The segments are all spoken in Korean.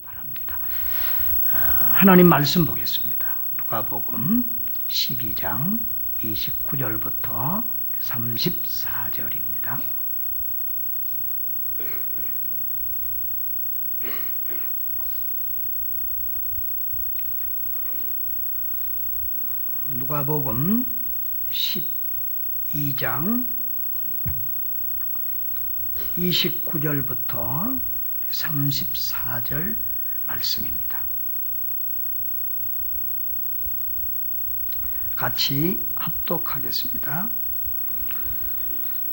바랍니다. 하나님 말씀 보겠습니다. 누가복음 12장 29절부터 34절입니다. 누가복음 12장 29절부터 34절 말씀입니다. 같이 합독하겠습니다.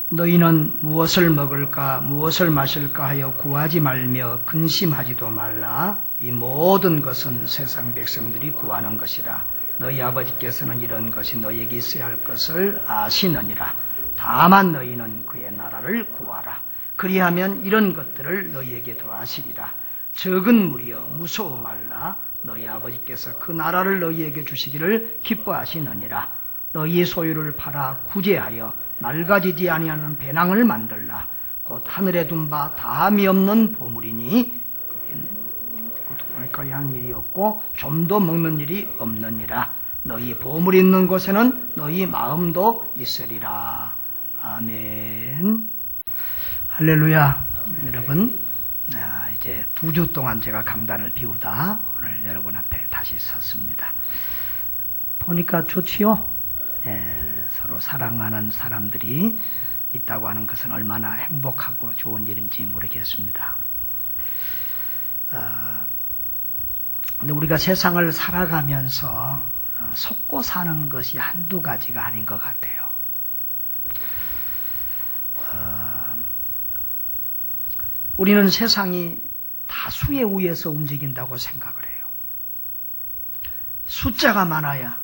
너희는 무엇을 먹을까 무엇을 마실까 하여 구하지 말며 근심하지도 말라. 이 모든 것은 세상 백성들이 구하는 것이라. 너희 아버지께서는 이런 것이 너희에게 있어야 할 것을 아시느니라. 다만 너희는 그의 나라를 구하라. 그리하면 이런 것들을 너희에게 더하시리라. 적은 무리여 무서워 말라. 너희 아버지께서 그 나라를 너희에게 주시기를 기뻐하시느니라. 너희의 소유를 팔아 구제하여 낡아지지 아니하는 배낭을 만들라. 곧 하늘에 둔 바 다함이 없는 보물이니 거기까지 하는 일이 없고 좀도 먹는 일이 없느니라. 너희 보물이 있는 곳에는 너희 마음도 있으리라. 아멘. 할렐루야. 여러분, 이제 2주 동안 제가 강단을 비우다 오늘 여러분 앞에 다시 섰습니다. 보니까 좋지요? 서로 사랑하는 사람들이 있다고 하는 것은 얼마나 행복하고 좋은 일인지 모르겠습니다. 근데 우리가 세상을 살아가면서 속고 사는 것이 한두 가지가 아닌 것 같아요. 우리는 세상이 다수에 의해서 움직인다고 생각을 해요. 숫자가 많아야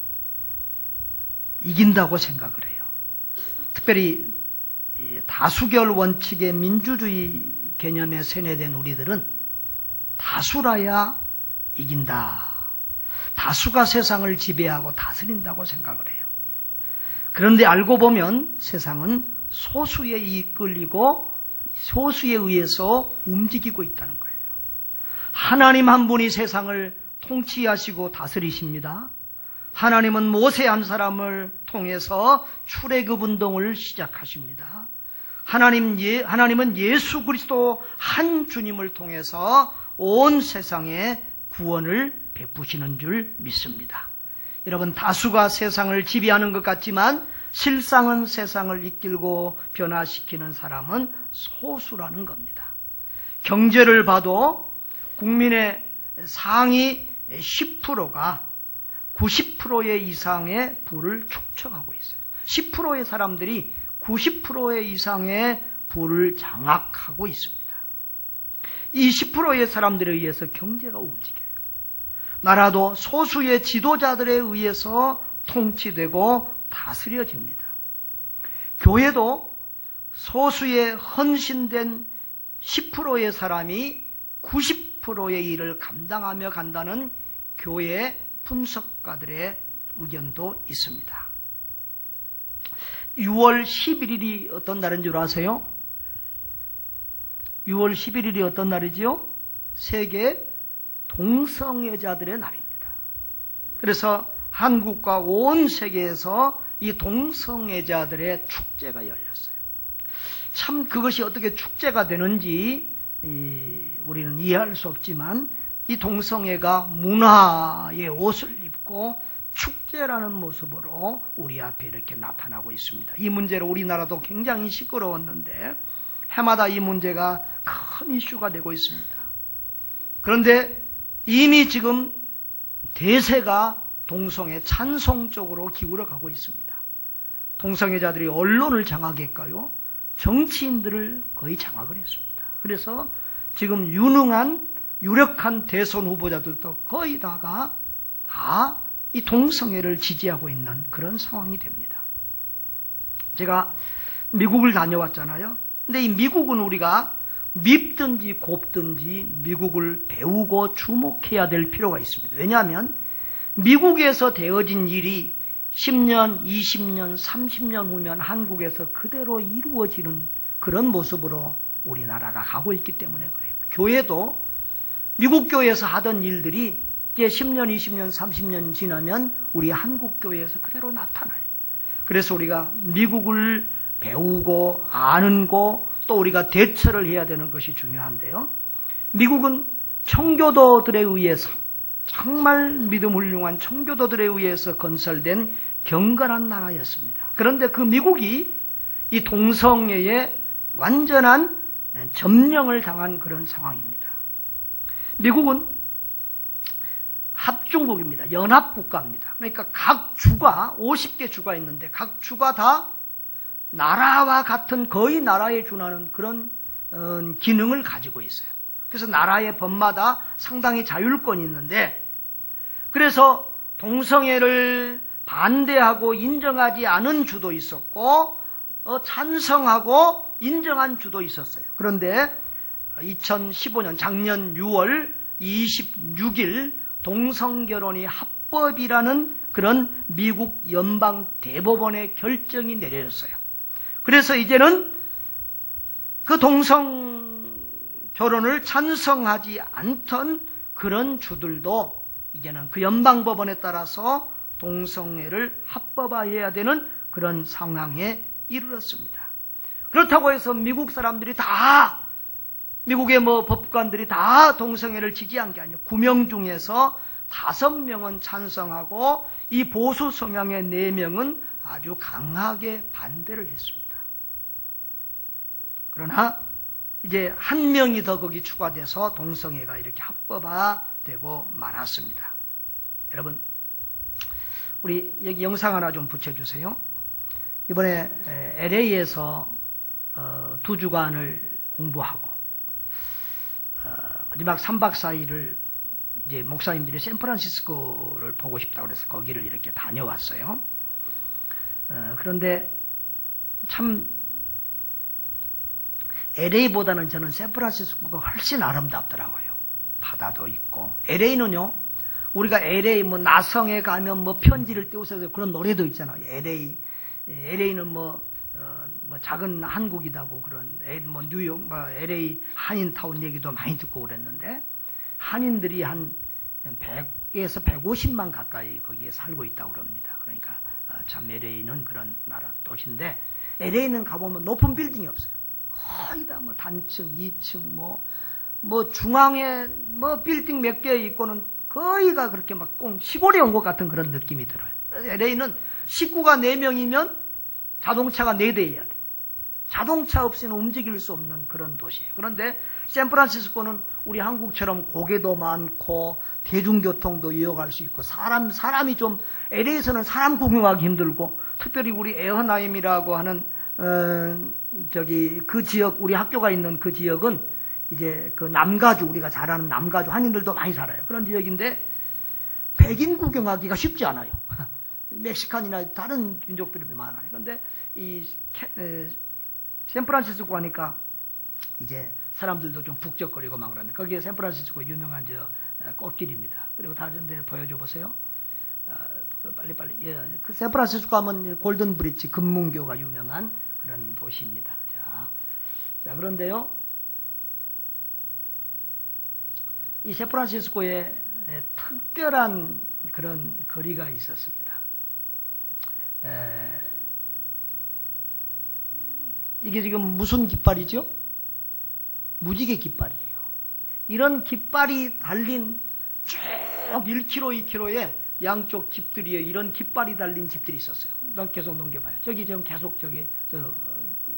이긴다고 생각을 해요. 특별히 다수결 원칙의 민주주의 개념에 세뇌된 우리들은 다수라야 이긴다. 다수가 세상을 지배하고 다스린다고 생각을 해요. 그런데 알고 보면 세상은 소수에 이끌리고 소수에 의해서 움직이고 있다는 거예요. 하나님 한 분이 세상을 통치하시고 다스리십니다. 하나님은 모세 한 사람을 통해서 출애굽 운동을 시작하십니다. 하나님은 예수 그리스도 한 주님을 통해서 온 세상에 구원을 베푸시는 줄 믿습니다. 여러분, 다수가 세상을 지배하는 것 같지만 실상은 세상을 이끌고 변화시키는 사람은 소수라는 겁니다. 경제를 봐도 국민의 상위 10%가 90% 이상의 부를 축적하고 있어요. 10%의 사람들이 90% 이상의 부를 장악하고 있습니다. 이 10%의 사람들에 의해서 경제가 움직여요. 나라도 소수의 지도자들에 의해서 통치되고 다스려집니다. 교회도 소수의 헌신된 10%의 사람이 90%의 일을 감당하며 간다는 교회 분석가들의 의견도 있습니다. 6월 11일이 어떤 날인 줄 아세요? 6월 11일이 어떤 날이지요? 세계 동성애자들의 날입니다. 그래서 한국과 온 세계에서 이 동성애자들의 축제가 열렸어요. 참 그것이 어떻게 축제가 되는지 우리는 이해할 수 없지만 이 동성애가 문화의 옷을 입고 축제라는 모습으로 우리 앞에 이렇게 나타나고 있습니다. 이 문제로 우리나라도 굉장히 시끄러웠는데 해마다 이 문제가 큰 이슈가 되고 있습니다. 그런데 이미 지금 대세가 동성애 찬송 쪽으로 기울어 가고 있습니다. 동성애자들이 언론을 장악했고요. 정치인들을 거의 장악을 했습니다. 그래서 지금 유력한 대선 후보자들도 거의 다가 다 이 동성애를 지지하고 있는 그런 상황이 됩니다. 제가 미국을 다녀왔잖아요. 근데 이 미국은 우리가 밉든지 곱든지 미국을 배우고 주목해야 될 필요가 있습니다. 왜냐하면 미국에서 되어진 일이 10년, 20년, 30년 후면 한국에서 그대로 이루어지는 그런 모습으로 우리나라가 가고 있기 때문에 그래요. 교회도 미국 교회에서 하던 일들이 이제 10년, 20년, 30년 지나면 우리 한국 교회에서 그대로 나타나요. 그래서 우리가 미국을 배우고 아는 거, 또 우리가 대처를 해야 되는 것이 중요한데요. 미국은 청교도들에 의해서, 정말 믿음 훌륭한 청교도들에 의해서 건설된 경건한 나라였습니다. 그런데 그 미국이 이 동성애에 완전한 점령을 당한 그런 상황입니다. 미국은 합중국입니다. 연합국가입니다. 그러니까 각 주가 50개 주가 있는데 각 주가 다 나라와 같은, 거의 나라에 준하는 그런 기능을 가지고 있어요. 그래서 나라의 법마다 상당히 자율권이 있는데, 그래서 동성애를 반대하고 인정하지 않은 주도 있었고 찬성하고 인정한 주도 있었어요. 그런데 2015년 작년 6월 26일 동성결혼이 합법이라는 그런 미국 연방 대법원의 결정이 내려졌어요. 그래서 이제는 그 동성 결혼을 찬성하지 않던 그런 주들도 이제는 그 연방법원에 따라서 동성애를 합법화해야 되는 그런 상황에 이르렀습니다. 그렇다고 해서 미국 사람들이 다, 미국의 법관들이 다 동성애를 지지한 게 아니에요. 9명 중에서 5명은 찬성하고 이 보수 성향의 4명은 아주 강하게 반대를 했습니다. 그러나 이제 1명이 더 거기 추가돼서 동성애가 이렇게 합법화되고 말았습니다. 여러분, 우리 여기 영상 하나 좀 붙여주세요. 이번에 LA에서 2주간을 공부하고 마지막 3박 4일을 이제 목사님들이 샌프란시스코를 보고 싶다고 그래서 거기를 이렇게 다녀왔어요. 그런데 참 LA보다는 저는 샌프란시스코가 훨씬 아름답더라고요. 바다도 있고. LA는요, 우리가 LA 나성에 가면 편지를 띄우서 그런 노래도 있잖아요. LA는 작은 한국이다고 그런 뉴욕 LA 한인타운 얘기도 많이 듣고 그랬는데, 한인들이 한 100에서 150만 가까이 거기에 살고 있다고 그럽니다. 그러니까 참 LA는 그런 나라 도시인데, LA는 가보면 높은 빌딩이 없어요. 거의 다 단층, 2층 중앙에 빌딩 몇 개 있고는 거의가 그렇게 시골에 온 것 같은 그런 느낌이 들어요. LA는 식구가 4명이면 자동차가 4대여야 돼요. 자동차 없이는 움직일 수 없는 그런 도시예요. 그런데 샌프란시스코는 우리 한국처럼 고개도 많고 대중교통도 이용할 수 있고 사람이 좀, LA에서는 사람 구경하기 힘들고, 특별히 우리 에어나임이라고 하는 그 지역, 우리 학교가 있는 그 지역은 이제 그 남가주, 우리가 잘 아는 남가주 한인들도 많이 살아요. 그런 지역인데 백인 구경하기가 쉽지 않아요. 멕시칸이나 다른 민족들도 많아요. 그런데 이 샌프란시스코 가니까 이제 사람들도 좀 북적거리고 막 그러는데, 거기에 샌프란시스코 유명한 꽃길입니다. 그리고 다른 데 보여줘 보세요. 빨리. 예, 그 샌프란시스코 하면 골든 브릿지, 금문교가 유명한 그런 도시입니다. 자, 그런데요, 이 샌프란시스코에 특별한 그런 거리가 있었습니다. 이게 지금 무슨 깃발이죠? 무지개 깃발이에요. 이런 깃발이 달린 쭉 1km, 2km에 양쪽 집들이에 이런 깃발이 달린 집들이 있었어요. 계속 넘겨봐요. 저기 지금 계속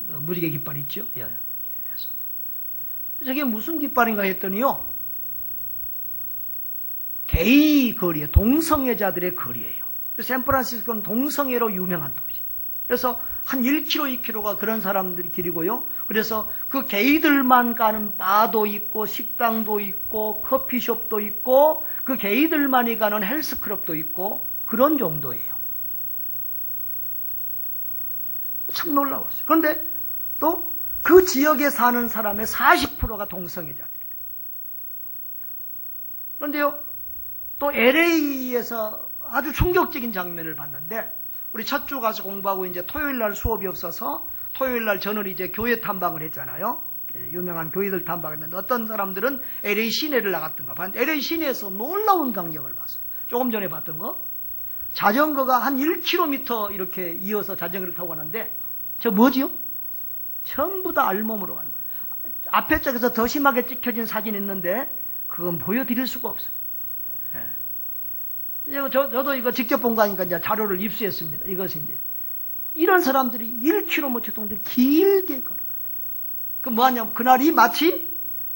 무지개 깃발 있죠? 예. 저게 무슨 깃발인가 했더니요, 게이 거리예요. 동성애자들의 거리예요. 샌프란시스코는 동성애로 유명한 도시. 그래서 한 1km, 2km가 그런 사람들이 길이고요. 그래서 그 게이들만 가는 바도 있고, 식당도 있고, 커피숍도 있고, 그 게이들만이 가는 헬스클럽도 있고, 그런 정도예요. 참 놀라웠어요. 그런데 또 그 지역에 사는 사람의 40%가 동성애자들이에요. 그런데요, 또 LA에서 아주 충격적인 장면을 봤는데, 우리 첫 주 가서 공부하고 이제 토요일 날 수업이 없어서 토요일 날 저는 이제 교회 탐방을 했잖아요. 유명한 교회들 탐방했는데 어떤 사람들은 LA 시내를 나갔던가 봤는데 LA 시내에서 놀라운 광경을 봤어요. 조금 전에 봤던 거. 자전거가 한 1km 이렇게 이어서 자전거를 타고 가는데 저 뭐지요? 전부 다 알몸으로 가는 거예요. 앞에 쪽에서 더 심하게 찍혀진 사진이 있는데 그건 보여드릴 수가 없어요. 저도 이거 직접 본 거니까 이제 자료를 입수했습니다. 이것이 이제 이런 사람들이 1km 동안 길게 걸어요. 그 뭐하냐면 그날이 마치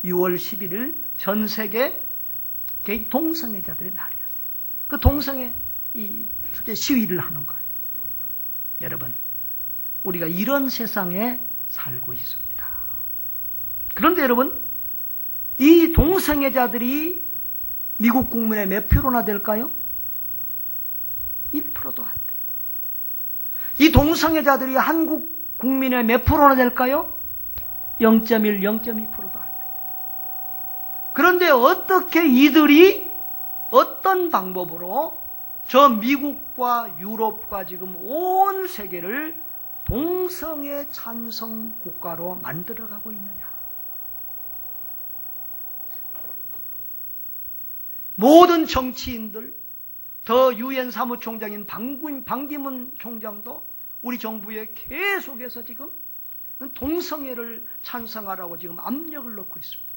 6월 11일 전 세계 동성애자들의 날이었어요. 그 동성애 이 축제 시위를 하는 거예요. 여러분, 우리가 이런 세상에 살고 있습니다. 그런데 여러분, 이 동성애자들이 미국 국민의 몇 표로나 될까요? 1%도 안 돼요. 이 동성애자들이 한국 국민의 몇 프로나 될까요? 0.1, 0.2%도 안 돼요. 그런데 어떻게 이들이 어떤 방법으로 저 미국과 유럽과 지금 온 세계를 동성애 찬성 국가로 만들어가고 있느냐? 모든 정치인들, 더 유엔 사무총장인 반기문 총장도 우리 정부에 계속해서 지금 동성애를 찬성하라고 지금 압력을 넣고 있습니다.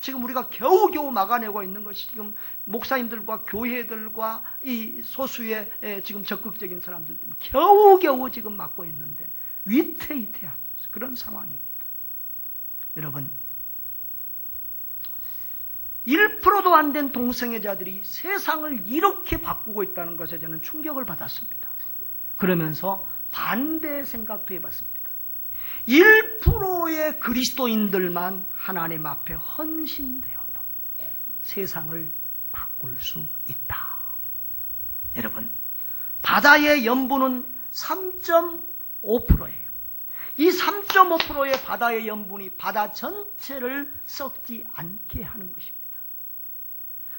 지금 우리가 겨우겨우 막아내고 있는 것이 지금 목사님들과 교회들과 이 소수의 지금 적극적인 사람들 때문에 겨우겨우 지금 막고 있는데 위태위태한 그런 상황입니다. 여러분, 1%도 안 된 동성애자들이 세상을 이렇게 바꾸고 있다는 것에 저는 충격을 받았습니다. 그러면서 반대 생각도 해봤습니다. 1%의 그리스도인들만 하나님 앞에 헌신되어도 세상을 바꿀 수 있다. 여러분, 바다의 염분은 3.5%예요. 이 3.5%의 바다의 염분이 바다 전체를 썩지 않게 하는 것입니다.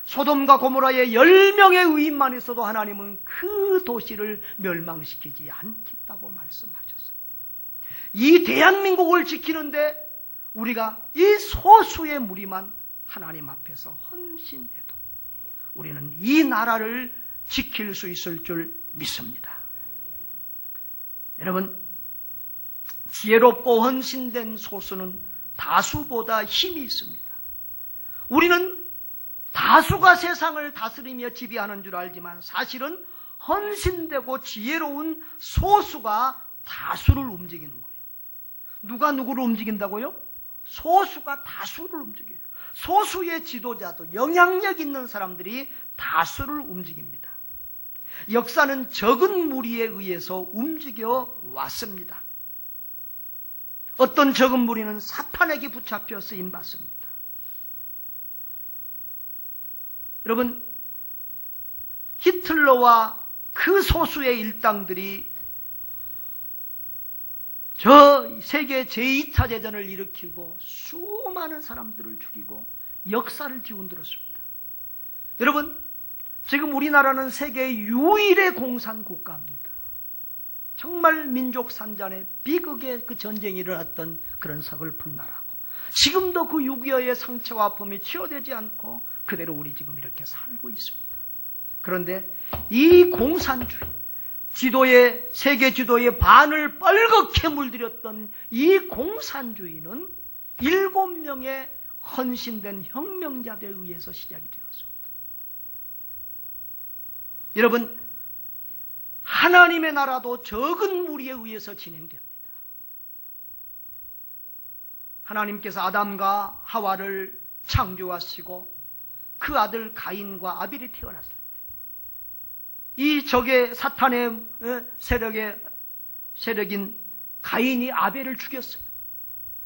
소돔과 고모라의 10명의 의인만 있어도 하나님은 그 도시를 멸망시키지 않겠다고 말씀하셨어요. 이 대한민국을 지키는데 우리가 이 소수의 무리만 하나님 앞에서 헌신해도 우리는 이 나라를 지킬 수 있을 줄 믿습니다. 여러분, 지혜롭고 헌신된 소수는 다수보다 힘이 있습니다. 우리는 다수가 세상을 다스리며 지배하는 줄 알지만 사실은 헌신되고 지혜로운 소수가 다수를 움직이는 거예요. 누가 누구를 움직인다고요? 소수가 다수를 움직여요. 소수의 지도자도 영향력 있는 사람들이 다수를 움직입니다. 역사는 적은 무리에 의해서 움직여 왔습니다. 어떤 적은 무리는 사탄에게 붙잡혀 쓰임받습니다. 여러분, 히틀러와 그 소수의 일당들이 저 세계 제2차 대전을 일으키고 수많은 사람들을 죽이고 역사를 뒤흔들었습니다. 여러분, 지금 우리나라는 세계 유일의 공산 국가입니다. 정말 민족 산잔의 비극의 그 전쟁이 일어났던 그런 서글픈 나라고 지금도 그 6.25의 상처와 아픔이 치유되지 않고 그대로 우리 지금 이렇게 살고 있습니다. 그런데 이 공산주의, 세계 지도의 반을 빨갛게 물들였던 이 공산주의는 7명의 헌신된 혁명자들에 의해서 시작이 되었습니다. 여러분, 하나님의 나라도 적은 무리에 의해서 진행됩니다. 하나님께서 아담과 하와를 창조하시고 그 아들 가인과 아벨이 태어났을 때 이 적의 사탄의 세력인 가인이 아벨을 죽였어요.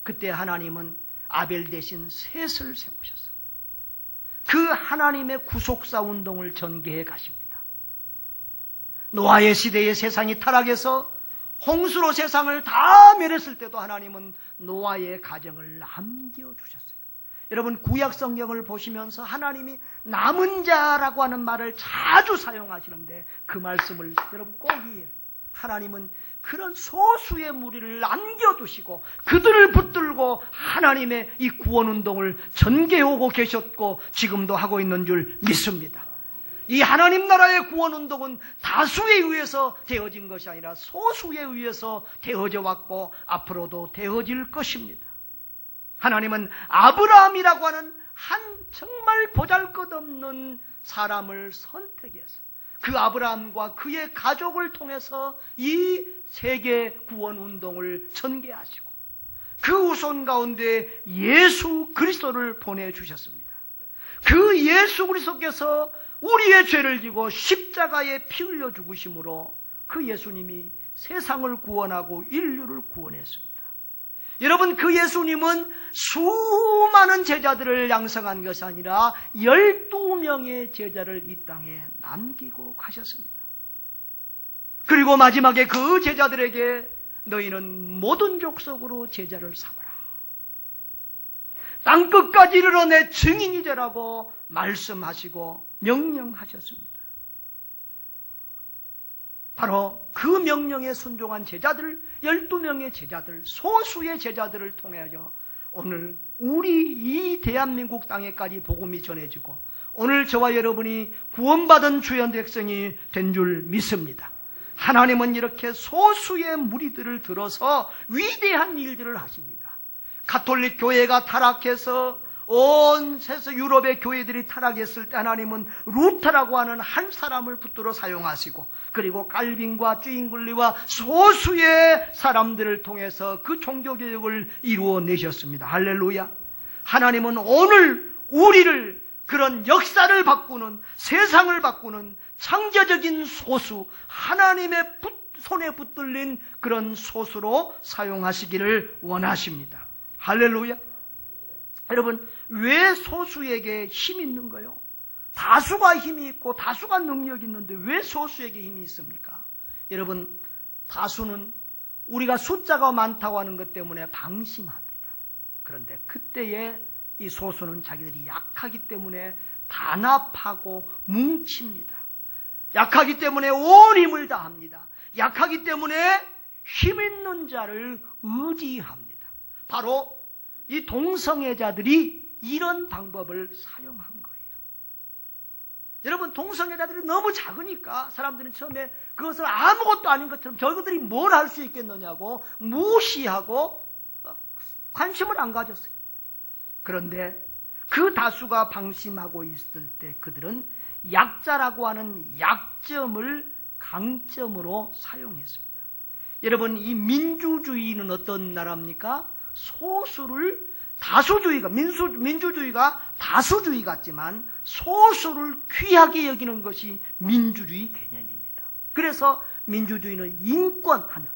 그때 하나님은 아벨 대신 셋을 세우셨어요. 그 하나님의 구속사 운동을 전개해 가십니다. 노아의 시대에 세상이 타락해서 홍수로 세상을 다 멸했을 때도 하나님은 노아의 가정을 남겨주셨어요. 여러분, 구약 성경을 보시면서 하나님이 남은 자라고 하는 말을 자주 사용하시는데 그 말씀을 여러분 꼭 이해해요. 하나님은 그런 소수의 무리를 남겨두시고 그들을 붙들고 하나님의 이 구원운동을 전개하고 계셨고 지금도 하고 있는 줄 믿습니다. 이 하나님 나라의 구원운동은 다수에 의해서 되어진 것이 아니라 소수에 의해서 되어져 왔고 앞으로도 되어질 것입니다. 하나님은 아브라함이라고 하는 한 정말 보잘것없는 사람을 선택해서 그 아브라함과 그의 가족을 통해서 이 세계 구원 운동을 전개하시고 그 후손 가운데 예수 그리스도를 보내주셨습니다. 그 예수 그리스도께서 우리의 죄를 지고 십자가에 피 흘려 죽으심으로 그 예수님이 세상을 구원하고 인류를 구원했습니다. 여러분, 그 예수님은 수많은 제자들을 양성한 것이 아니라 12명의 제자를 이 땅에 남기고 가셨습니다. 그리고 마지막에 그 제자들에게 너희는 모든 족속으로 제자를 삼아라. 땅끝까지 이르러 내 증인이 되라고 말씀하시고 명령하셨습니다. 바로 그 명령에 순종한 제자들, 12명의 제자들, 소수의 제자들을 통하여 오늘 우리 이 대한민국 땅에까지 복음이 전해지고 오늘 저와 여러분이 구원받은 주의 백성이 된 줄 믿습니다. 하나님은 이렇게 소수의 무리들을 들어서 위대한 일들을 하십니다. 가톨릭 교회가 타락해서 온 세상 유럽의 교회들이 타락했을 때 하나님은 루터라고 하는 한 사람을 붙들어 사용하시고 그리고 칼빈과 쥐잉글리와 소수의 사람들을 통해서 그 종교개혁을 이루어내셨습니다. 할렐루야. 하나님은 오늘 우리를 그런 역사를 바꾸는, 세상을 바꾸는 창조적인 소수, 하나님의 손에 붙들린 그런 소수로 사용하시기를 원하십니다. 할렐루야. 여러분, 왜 소수에게 힘이 있는 거요? 다수가 힘이 있고 다수가 능력이 있는데 왜 소수에게 힘이 있습니까? 여러분, 다수는 우리가 숫자가 많다고 하는 것 때문에 방심합니다. 그런데 그때에 이 소수는 자기들이 약하기 때문에 단합하고 뭉칩니다. 약하기 때문에 온 힘을 다합니다. 약하기 때문에 힘 있는 자를 의지합니다. 바로 이 동성애자들이 이런 방법을 사용한 거예요. 여러분, 동성애자들이 너무 작으니까 사람들은 처음에 그것을 아무것도 아닌 것처럼 저들이 뭘 할 수 있겠느냐고 무시하고 관심을 안 가졌어요. 그런데 그 다수가 방심하고 있을 때 그들은 약자라고 하는 약점을 강점으로 사용했습니다. 여러분, 이 민주주의는 어떤 나라입니까? 소수를 다수주의가 민주주의가 다수주의 같지만 소수를 귀하게 여기는 것이 민주주의 개념입니다. 그래서 민주주의는 인권하는,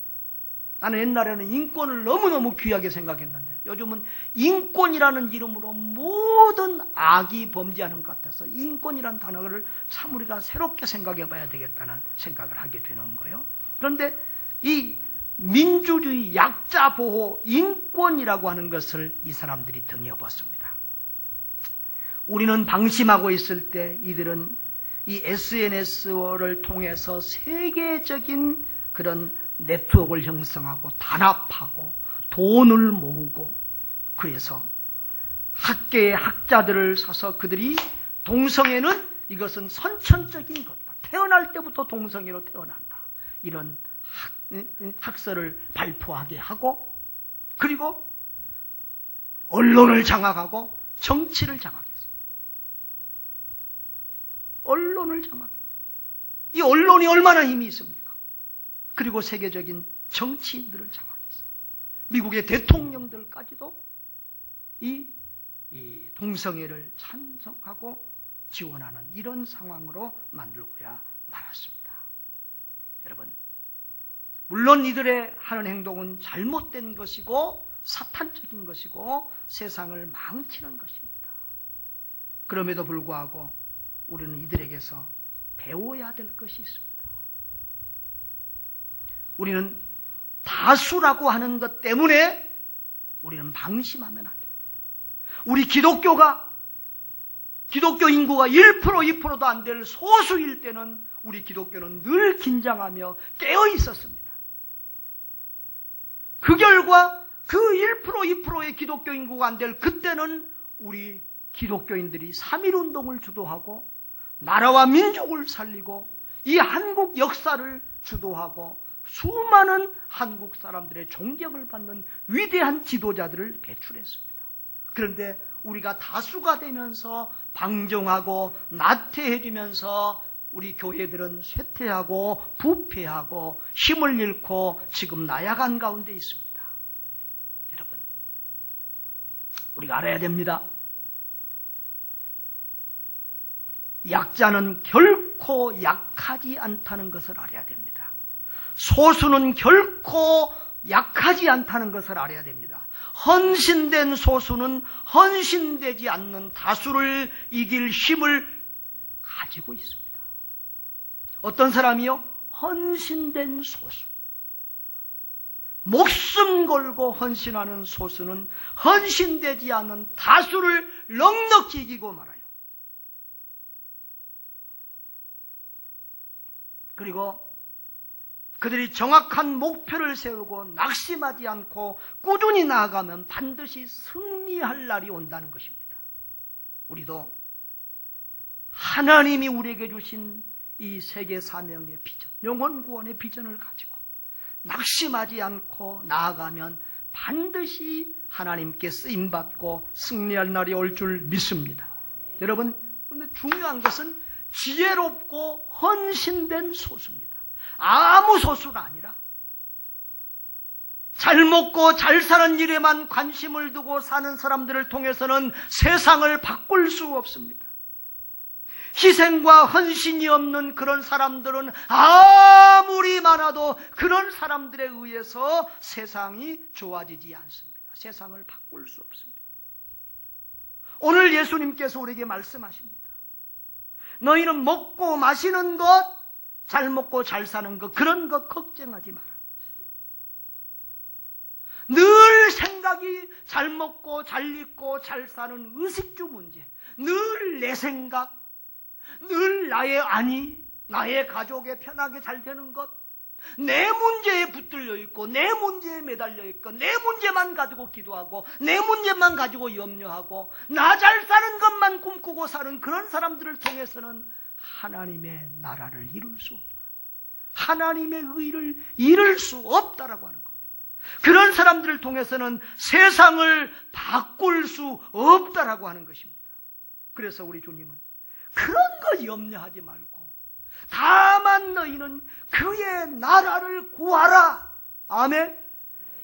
나는 옛날에는 인권을 너무너무 귀하게 생각했는데 요즘은 인권이라는 이름으로 모든 악이 범죄하는 것 같아서 인권이라는 단어를 참 우리가 새롭게 생각해 봐야 되겠다는 생각을 하게 되는 거예요. 그런데 이 민주주의, 약자 보호, 인권이라고 하는 것을 이 사람들이 등에 업었습니다. 우리는 방심하고 있을 때 이들은 이 SNS를 통해서 세계적인 그런 네트워크를 형성하고 단합하고 돈을 모으고 그래서 학계의 학자들을 사서 그들이 동성애는 이것은 선천적인 것이다. 태어날 때부터 동성애로 태어난다. 이런 학설을 발표하게 하고 그리고 언론을 장악하고 정치를 장악했어요. 언론을 장악해요. 이 언론이 얼마나 힘이 있습니까? 그리고 세계적인 정치인들을 장악했어요. 미국의 대통령들까지도 이 동성애를 찬성하고 지원하는 이런 상황으로 만들고야 말았습니다. 여러분, 물론 이들의 하는 행동은 잘못된 것이고 사탄적인 것이고 세상을 망치는 것입니다. 그럼에도 불구하고 우리는 이들에게서 배워야 될 것이 있습니다. 우리는 다수라고 하는 것 때문에 우리는 방심하면 안 됩니다. 우리 기독교가 기독교 인구가 1%, 2%도 안 될 소수일 때는 우리 기독교는 늘 긴장하며 깨어 있었습니다. 그 결과 그 1%, 2%의 기독교 인구가 안 될 그때는 우리 기독교인들이 3.1운동을 주도하고 나라와 민족을 살리고 이 한국 역사를 주도하고 수많은 한국 사람들의 존경을 받는 위대한 지도자들을 배출했습니다. 그런데 우리가 다수가 되면서 방종하고 나태해지면서 우리 교회들은 쇠퇴하고 부패하고 힘을 잃고 지금 나약한 가운데 있습니다. 여러분, 우리가 알아야 됩니다. 약자는 결코 약하지 않다는 것을 알아야 됩니다. 소수는 결코 약하지 않다는 것을 알아야 됩니다. 헌신된 소수는 헌신되지 않는 다수를 이길 힘을 가지고 있습니다. 어떤 사람이요? 헌신된 소수. 목숨 걸고 헌신하는 소수는 헌신되지 않는 다수를 넉넉히 이기고 말아요. 그리고 그들이 정확한 목표를 세우고 낙심하지 않고 꾸준히 나아가면 반드시 승리할 날이 온다는 것입니다. 우리도 하나님이 우리에게 주신 이 세계 사명의 비전, 영혼 구원의 비전을 가지고 낙심하지 않고 나아가면 반드시 하나님께 쓰임받고 승리할 날이 올 줄 믿습니다. 여러분, 그런데 중요한 것은 지혜롭고 헌신된 소수입니다. 아무 소수가 아니라 잘 먹고 잘 사는 일에만 관심을 두고 사는 사람들을 통해서는 세상을 바꿀 수 없습니다. 희생과 헌신이 없는 그런 사람들은 아무리 많아도 그런 사람들에 의해서 세상이 좋아지지 않습니다. 세상을 바꿀 수 없습니다. 오늘 예수님께서 우리에게 말씀하십니다. 너희는 먹고 마시는 것, 잘 먹고 잘 사는 것, 그런 것 걱정하지 마라. 늘 생각이 잘 먹고 잘 입고 잘 사는 의식주 문제, 늘 내 생각, 늘 나의 안위, 나의 가족에 편하게 잘 되는 것, 내 문제에 붙들려 있고 내 문제에 매달려 있고 내 문제만 가지고 기도하고 내 문제만 가지고 염려하고 나 잘 사는 것만 꿈꾸고 사는 그런 사람들을 통해서는 하나님의 나라를 이룰 수 없다. 하나님의 의를 이룰 수 없다라고 하는 겁니다. 그런 사람들을 통해서는 세상을 바꿀 수 없다라고 하는 것입니다. 그래서 우리 주님은 그런 거 염려하지 말고 다만 너희는 그의 나라를 구하라. 아멘.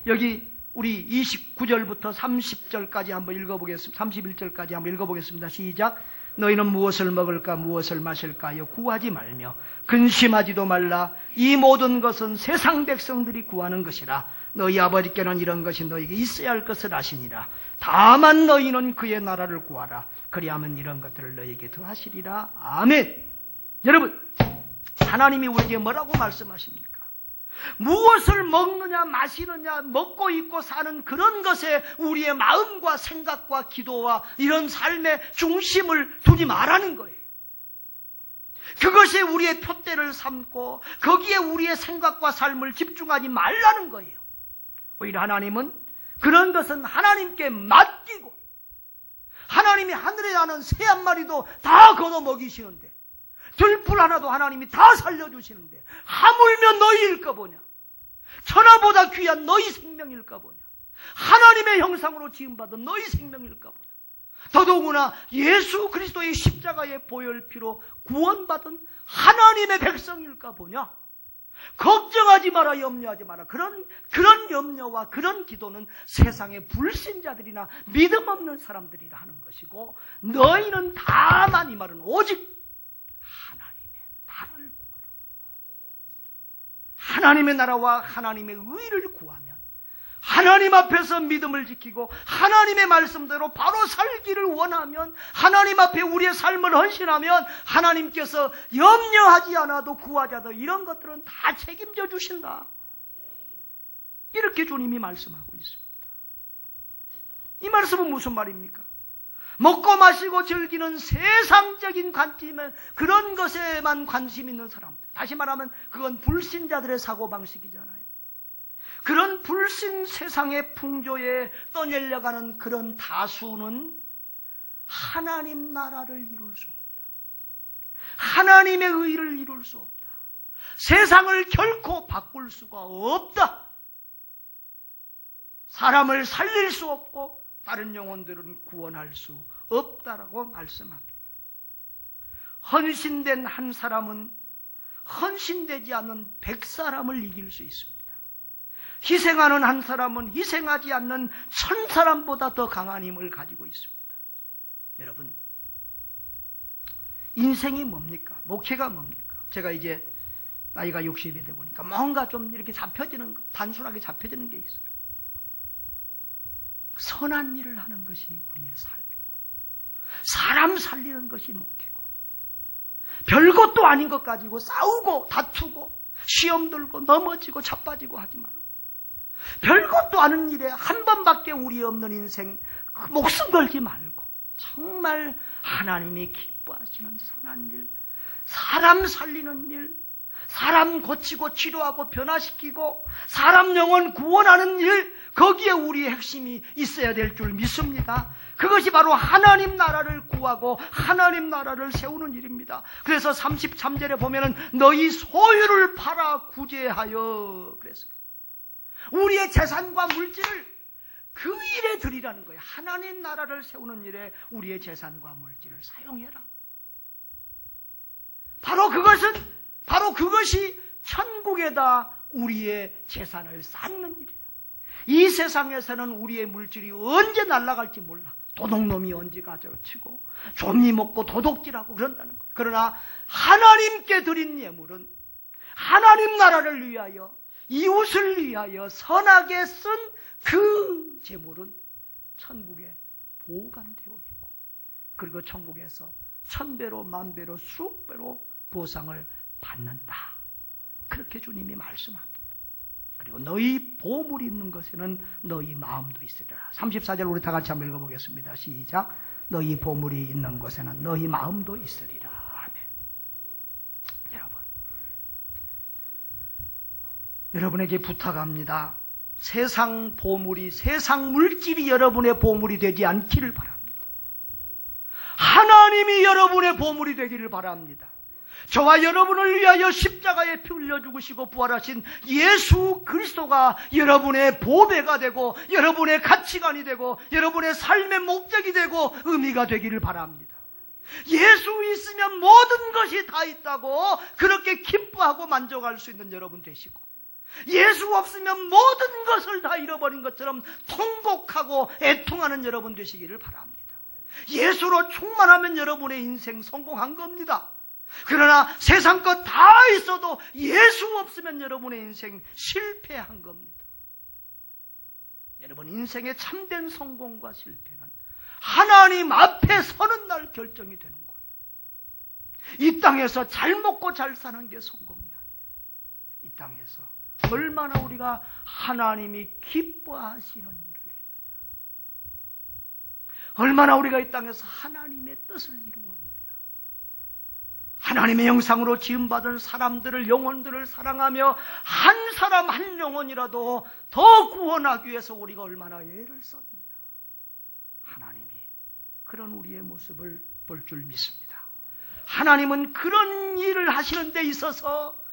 여기 우리 29절부터 30절까지 한번 읽어보겠습니다. 31절까지 한번 읽어보겠습니다. 시작. 너희는 무엇을 먹을까 무엇을 마실까 하여 구하지 말며 근심하지도 말라. 이 모든 것은 세상 백성들이 구하는 것이라. 너희 아버지께는 이런 것이 너희에게 있어야 할 것을 아시니라. 다만 너희는 그의 나라를 구하라. 그리하면 이런 것들을 너희에게 더하시리라. 아멘. 여러분, 하나님이 우리에게 뭐라고 말씀하십니까? 무엇을 먹느냐 마시느냐 먹고 입고 사는 그런 것에 우리의 마음과 생각과 기도와 이런 삶의 중심을 두지 말라는 거예요. 그것에 우리의 표대를 삼고 거기에 우리의 생각과 삶을 집중하지 말라는 거예요. 오히려 하나님은 그런 것은 하나님께 맡기고 하나님이 하늘에 나는 새 한 마리도 다 걷어 먹이시는데 들풀 하나도 하나님이 다 살려주시는데 하물며 너희일까 보냐? 천하보다 귀한 너희 생명일까 보냐? 하나님의 형상으로 지음받은 너희 생명일까 보냐? 더더구나 예수 그리스도의 십자가의 보혈 피로 구원받은 하나님의 백성일까 보냐? 걱정하지 마라, 염려하지 마라. 그런 염려와 그런 기도는 세상의 불신자들이나 믿음 없는 사람들이라 하는 것이고, 너희는 다만, 이 말은 오직 하나님의 나라를 구하라. 하나님의 나라와 하나님의 의를 구하면 하나님 앞에서 믿음을 지키고 하나님의 말씀대로 바로 살기를 원하면, 하나님 앞에 우리의 삶을 헌신하면 하나님께서 염려하지 않아도 구하지 않아도 이런 것들은 다 책임져 주신다. 이렇게 주님이 말씀하고 있습니다. 이 말씀은 무슨 말입니까? 먹고 마시고 즐기는 세상적인 관점에 그런 것에만 관심 있는 사람들. 다시 말하면 그건 불신자들의 사고방식이잖아요. 그런 불신 세상의 풍조에 떠내려가는 그런 다수는 하나님 나라를 이룰 수 없다. 하나님의 의를 이룰 수 없다. 세상을 결코 바꿀 수가 없다. 사람을 살릴 수 없고 다른 영혼들은 구원할 수 없다라고 말씀합니다. 헌신된 한 사람은 헌신되지 않는 100사람을 이길 수 있습니다. 희생하는 한 사람은 희생하지 않는 1000사람보다 더 강한 힘을 가지고 있습니다. 여러분, 인생이 뭡니까? 목회가 뭡니까? 제가 이제 나이가 60이 되고 보니까 뭔가 좀 이렇게 잡혀지는 거, 단순하게 잡혀지는 게 있어요. 선한 일을 하는 것이 우리의 삶이고, 사람 살리는 것이 목회고, 별것도 아닌 것 가지고 싸우고 다투고 시험 들고 넘어지고 자빠지고 하지 말고, 별것도 아닌 일에 한 번밖에 우리 없는 인생 목숨 걸지 말고 정말 하나님이 기뻐하시는 선한 일, 사람 살리는 일, 사람 고치고 치료하고 변화시키고 사람 영혼 구원하는 일, 거기에 우리의 핵심이 있어야 될 줄 믿습니다. 그것이 바로 하나님 나라를 구하고 하나님 나라를 세우는 일입니다. 그래서 33절에 보면은 너희 소유를 팔아 구제하여 그랬어요. 우리의 재산과 물질을 그 일에 드리라는 거예요. 하나님 나라를 세우는 일에 우리의 재산과 물질을 사용해라. 바로 그것이 천국에다 우리의 재산을 쌓는 일이다. 이 세상에서는 우리의 물질이 언제 날아갈지 몰라. 도둑놈이 언제 가져치고 좀니 먹고 도둑질하고 그런다는 거예요. 그러나 하나님께 드린 예물은 하나님 나라를 위하여, 이웃을 위하여 선하게 쓴 그 재물은 천국에 보관되어 있고, 그리고 천국에서 1000배로 만배로 수억배로 보상을 받는다. 그렇게 주님이 말씀합니다. 그리고 너희 보물이 있는 것에는 너희 마음도 있으리라. 34절 우리 다 같이 한번 읽어보겠습니다. 시작. 너희 보물이 있는 곳에는 너희 마음도 있으리라. 아멘. 여러분에게 부탁합니다. 세상 보물이, 세상 물질이 여러분의 보물이 되지 않기를 바랍니다. 하나님이 여러분의 보물이 되기를 바랍니다. 저와 여러분을 위하여 십자가에 피 흘려 죽으시고 부활하신 예수 그리스도가 여러분의 보배가 되고 여러분의 가치관이 되고 여러분의 삶의 목적이 되고 의미가 되기를 바랍니다. 예수 있으면 모든 것이 다 있다고 그렇게 기뻐하고 만족할 수 있는 여러분 되시고, 예수 없으면 모든 것을 다 잃어버린 것처럼 통곡하고 애통하는 여러분 되시기를 바랍니다. 예수로 충만하면 여러분의 인생 성공한 겁니다. 그러나 세상 것 다 있어도 예수 없으면 여러분의 인생 실패한 겁니다. 여러분, 인생의 참된 성공과 실패는 하나님 앞에 서는 날 결정이 되는 거예요. 이 땅에서 잘 먹고 잘 사는 게 성공이 아니에요. 이 땅에서 얼마나 우리가 하나님이 기뻐하시는 일을 했느냐, 얼마나 우리가 이 땅에서 하나님의 뜻을 이루었느냐, 하나님의 형상으로 지음받은 사람들을, 영혼들을 사랑하며 한 사람 한 영혼이라도 더 구원하기 위해서 우리가 얼마나 애를 썼느냐, 하나님이 그런 우리의 모습을 볼 줄 믿습니다. 하나님은 그런 일을 하시는 데 있어서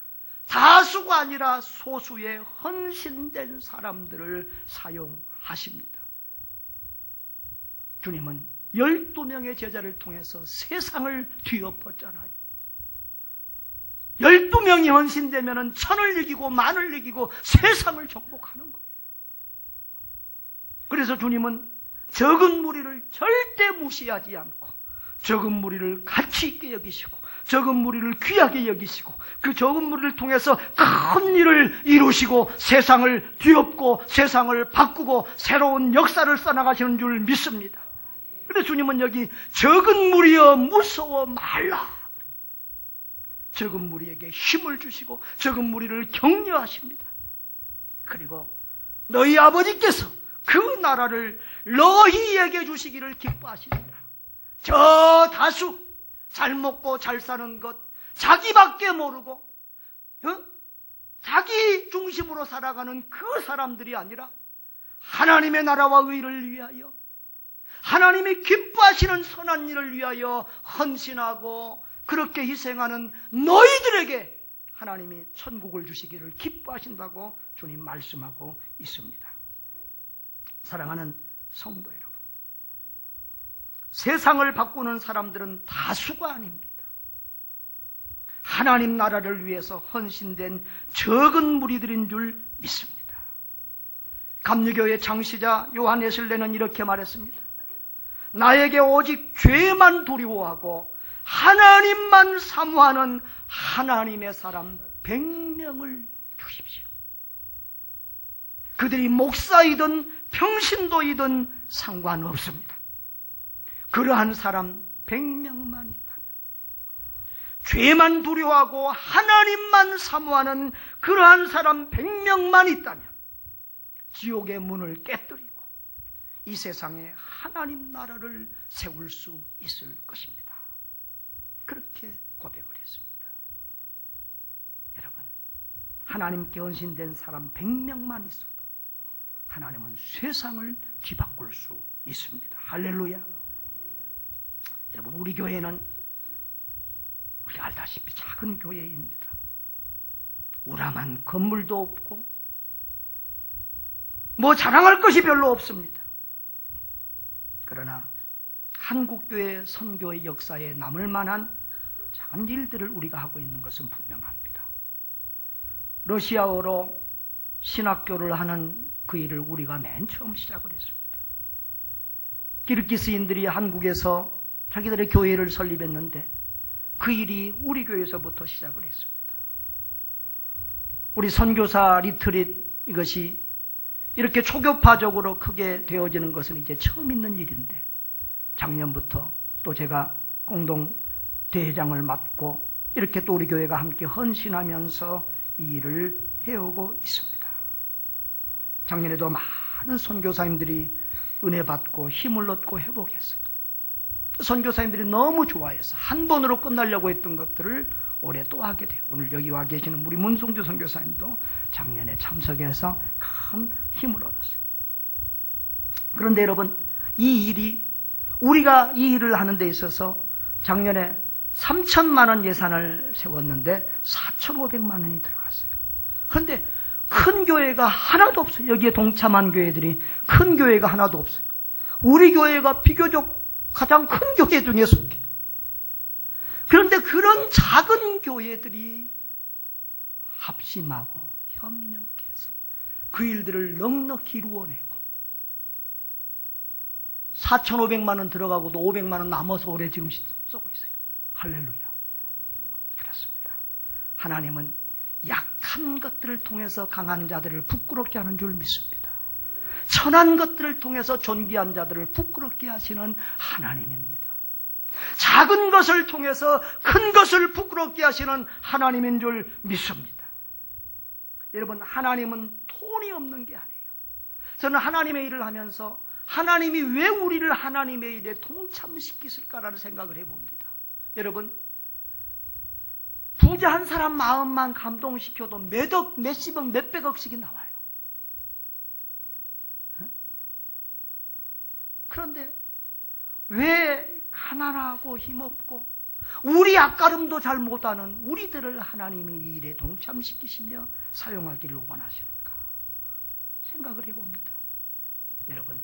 다수가 아니라 소수의 헌신된 사람들을 사용하십니다. 주님은 12명의 제자를 통해서 세상을 뒤엎었잖아요. 12명이 헌신되면 1000을 이기고 10,000을 이기고 세상을 정복하는 거예요. 그래서 주님은 적은 무리를 절대 무시하지 않고 적은 무리를 가치 있게 여기시고 적은 무리를 귀하게 여기시고 그 적은 무리를 통해서 큰 일을 이루시고 세상을 뒤엎고 세상을 바꾸고 새로운 역사를 써나가시는 줄 믿습니다. 그런데 주님은 여기 적은 무리여 무서워 말라, 적은 무리에게 힘을 주시고 적은 무리를 격려하십니다. 그리고 너희 아버지께서 그 나라를 너희에게 주시기를 기뻐하십니다. 저 다수 잘 먹고 잘 사는 것 자기밖에 모르고 자기 중심으로 살아가는 그 사람들이 아니라 하나님의 나라와 의를 위하여 하나님이 기뻐하시는 선한 일을 위하여 헌신하고 그렇게 희생하는 너희들에게 하나님이 천국을 주시기를 기뻐하신다고 주님 말씀하고 있습니다. 사랑하는 성도 여러분, 세상을 바꾸는 사람들은 다수가 아닙니다. 하나님 나라를 위해서 헌신된 적은 무리들인 줄 믿습니다. 감리교의 창시자 요한 웨슬레는 이렇게 말했습니다. 나에게 오직 죄만 두려워하고 하나님만 사모하는 하나님의 사람 100명을 주십시오. 그들이 목사이든 평신도이든 상관없습니다. 그러한 사람 100명만 있다면, 죄만 두려워하고 하나님만 사모하는 그러한 사람 100명만 있다면 지옥의 문을 깨뜨리고 이 세상에 하나님 나라를 세울 수 있을 것입니다. 그렇게 고백을 했습니다. 여러분, 하나님께 헌신된 사람 100명만 있어도 하나님은 세상을 뒤바꿀 수 있습니다. 할렐루야. 여러분, 우리 교회는 우리가 알다시피 작은 교회입니다. 우람한 건물도 없고 뭐 자랑할 것이 별로 없습니다. 그러나 한국교회 선교의 역사에 남을 만한 작은 일들을 우리가 하고 있는 것은 분명합니다. 러시아어로 신학교를 하는 그 일을 우리가 맨 처음 시작을 했습니다. 기르기스인들이 한국에서 자기들의 교회를 설립했는데 그 일이 우리 교회에서부터 시작을 했습니다. 우리 선교사 리트릿 이것이 이렇게 초교파적으로 크게 되어지는 것은 이제 처음 있는 일인데 작년부터 또 제가 공동 대회장을 맡고 이렇게 또 우리 교회가 함께 헌신하면서 이 일을 해오고 있습니다. 작년에도 많은 선교사님들이 은혜 받고 힘을 얻고 회복했어요. 선교사님들이 너무 좋아해서 한 번으로 끝나려고 했던 것들을 올해 또 하게 돼요. 오늘 여기 와 계시는 우리 문송주 선교사님도 작년에 참석해서 큰 힘을 얻었어요. 그런데 여러분, 이 일이 우리가 이 일을 하는 데 있어서 작년에 3천만 원 예산을 세웠는데 4,500만 원이 들어갔어요. 그런데 큰 교회가 하나도 없어요. 여기에 동참한 교회들이 큰 교회가 하나도 없어요. 우리 교회가 비교적 가장 큰 교회 중에 속해요. 그런데 그런 작은 교회들이 합심하고 협력해서 그 일들을 넉넉히 이루어내고 4,500만 원 들어가고도 500만 원 남아서 올해 지금 쓰고 있어요. 할렐루야. 그렇습니다. 하나님은 약한 것들을 통해서 강한 자들을 부끄럽게 하는 줄 믿습니다. 천한 것들을 통해서 존귀한 자들을 부끄럽게 하시는 하나님입니다. 작은 것을 통해서 큰 것을 부끄럽게 하시는 하나님인 줄 믿습니다. 여러분, 하나님은 돈이 없는 게 아니에요. 저는 하나님의 일을 하면서 하나님이 왜 우리를 하나님의 일에 동참시키실까라는 생각을 해봅니다. 여러분, 부자 한 사람 마음만 감동시켜도 몇억, 몇십억, 몇백억씩이 나와요. 그런데 왜 가난하고 힘없고 우리 앞가름도 잘 못하는 우리들을 하나님이 이 일에 동참시키시며 사용하기를 원하시는가 생각을 해봅니다. 여러분,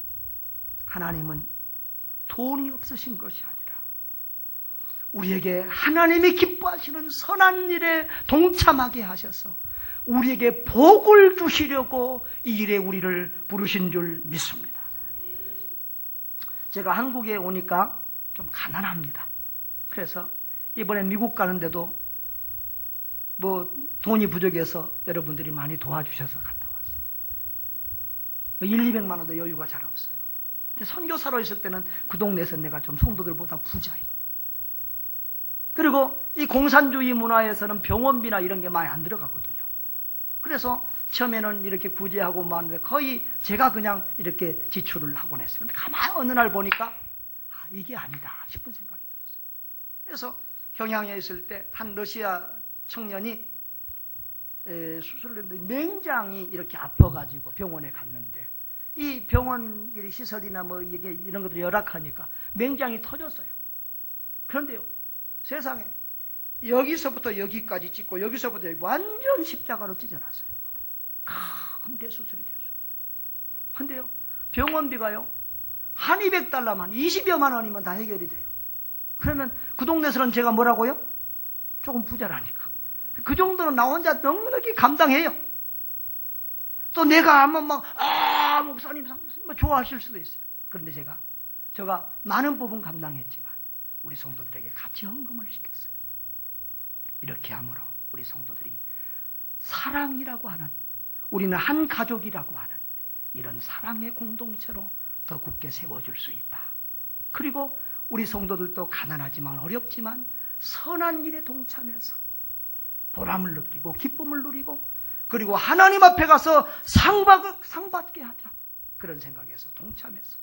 하나님은 돈이 없으신 것이 아니라 우리에게 하나님이 기뻐하시는 선한 일에 동참하게 하셔서 우리에게 복을 주시려고 이 일에 우리를 부르신 줄 믿습니다. 제가 한국에 오니까 좀 가난합니다. 그래서 이번에 미국 가는데도 뭐 돈이 부족해서 여러분들이 많이 도와주셔서 갔다 왔어요. 1, 200만 원도 여유가 잘 없어요. 근데 선교사로 있을 때는 그 동네에서 내가 좀 성도들보다 부자예요. 그리고 이 공산주의 문화에서는 병원비나 이런 게 많이 안 들어갔거든요. 그래서 처음에는 이렇게 구제하고 뭐 하는데 거의 제가 그냥 이렇게 지출을 하곤 했어요. 근데 가만히 어느 날 보니까 이게 아니다 싶은 생각이 들었어요. 그래서 경향에 있을 때 한 러시아 청년이 수술을 했는데 맹장이 이렇게 아파가지고 병원에 갔는데 이 병원 시설이나 뭐 이게 이런 것들이 열악하니까 맹장이 터졌어요. 그런데요, 세상에 여기서부터 여기까지 찢고 여기서부터 여기 완전 십자가로 찢어놨어요. 큰 대수술이 됐어요. 근데요, 병원비가요 한 $200만 20여만 원이면 다 해결이 돼요. 그러면 그 동네에서는 제가 뭐라고요? 조금 부자라니까. 그 정도는 나 혼자 넉넉히 감당해요. 또 내가 하면 목사님 좋아하실 수도 있어요. 그런데 제가 많은 부분 감당했지만 우리 성도들에게 같이 헌금을 시켰어요. 이렇게 함으로 우리 성도들이 사랑이라고 하는, 우리는 한 가족이라고 하는 이런 사랑의 공동체로 더 굳게 세워줄 수 있다. 그리고 우리 성도들도 가난하지만 어렵지만 선한 일에 동참해서 보람을 느끼고 기쁨을 누리고 그리고 하나님 앞에 가서 상 받게 하자. 그런 생각에서 동참해서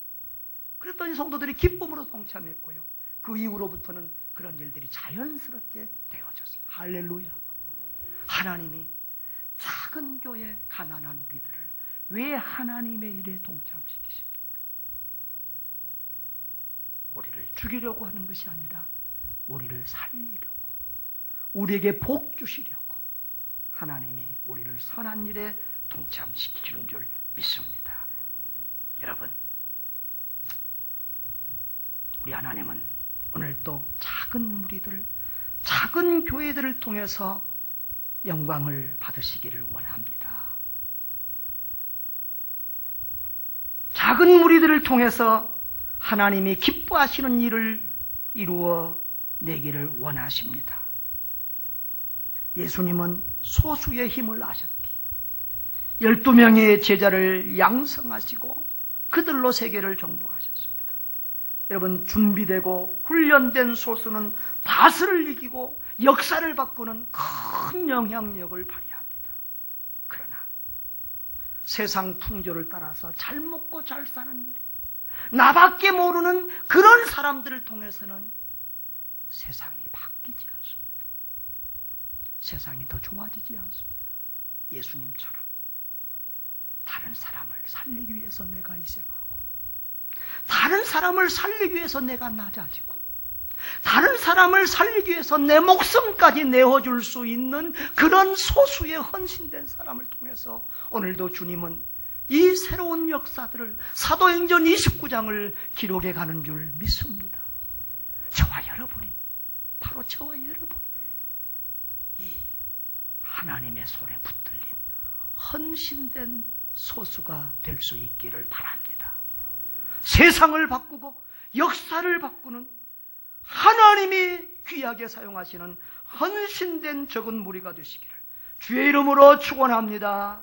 그랬더니 성도들이 기쁨으로 동참했고요. 그 이후로부터는 그런 일들이 자연스럽게 되어졌어요. 할렐루야. 하나님이 작은 교회 가난한 우리들을 왜 하나님의 일에 동참시키십니까? 우리를 죽이려고 하는 것이 아니라 우리를 살리려고, 우리에게 복 주시려고 하나님이 우리를 선한 일에 동참시키는 줄 믿습니다. 여러분, 우리 하나님은 오늘도 작은 무리들, 작은 교회들을 통해서 영광을 받으시기를 원합니다. 작은 무리들을 통해서 하나님이 기뻐하시는 일을 이루어 내기를 원하십니다. 예수님은 소수의 힘을 아셨기 12명의 제자를 양성하시고 그들로 세계를 정복하셨습니다. 여러분, 준비되고 훈련된 소수는 다스를 이기고 역사를 바꾸는 큰 영향력을 발휘합니다. 그러나 세상 풍조를 따라서 잘 먹고 잘 사는 일, 나밖에 모르는 그런 사람들을 통해서는 세상이 바뀌지 않습니다. 세상이 더 좋아지지 않습니다. 예수님처럼 다른 사람을 살리기 위해서 내가 희생하고, 다른 사람을 살리기 위해서 내가 낮아지고, 다른 사람을 살리기 위해서 내 목숨까지 내어줄 수 있는 그런 소수의 헌신된 사람을 통해서 오늘도 주님은 이 새로운 역사들을, 사도행전 29장을 기록해 가는 줄 믿습니다. 저와 여러분이, 바로 저와 여러분이 이 하나님의 손에 붙들린 헌신된 소수가 될 수 있기를 바랍니다. 세상을 바꾸고 역사를 바꾸는, 하나님이 귀하게 사용하시는 헌신된 적은 무리가 되시기를 주의 이름으로 축원합니다.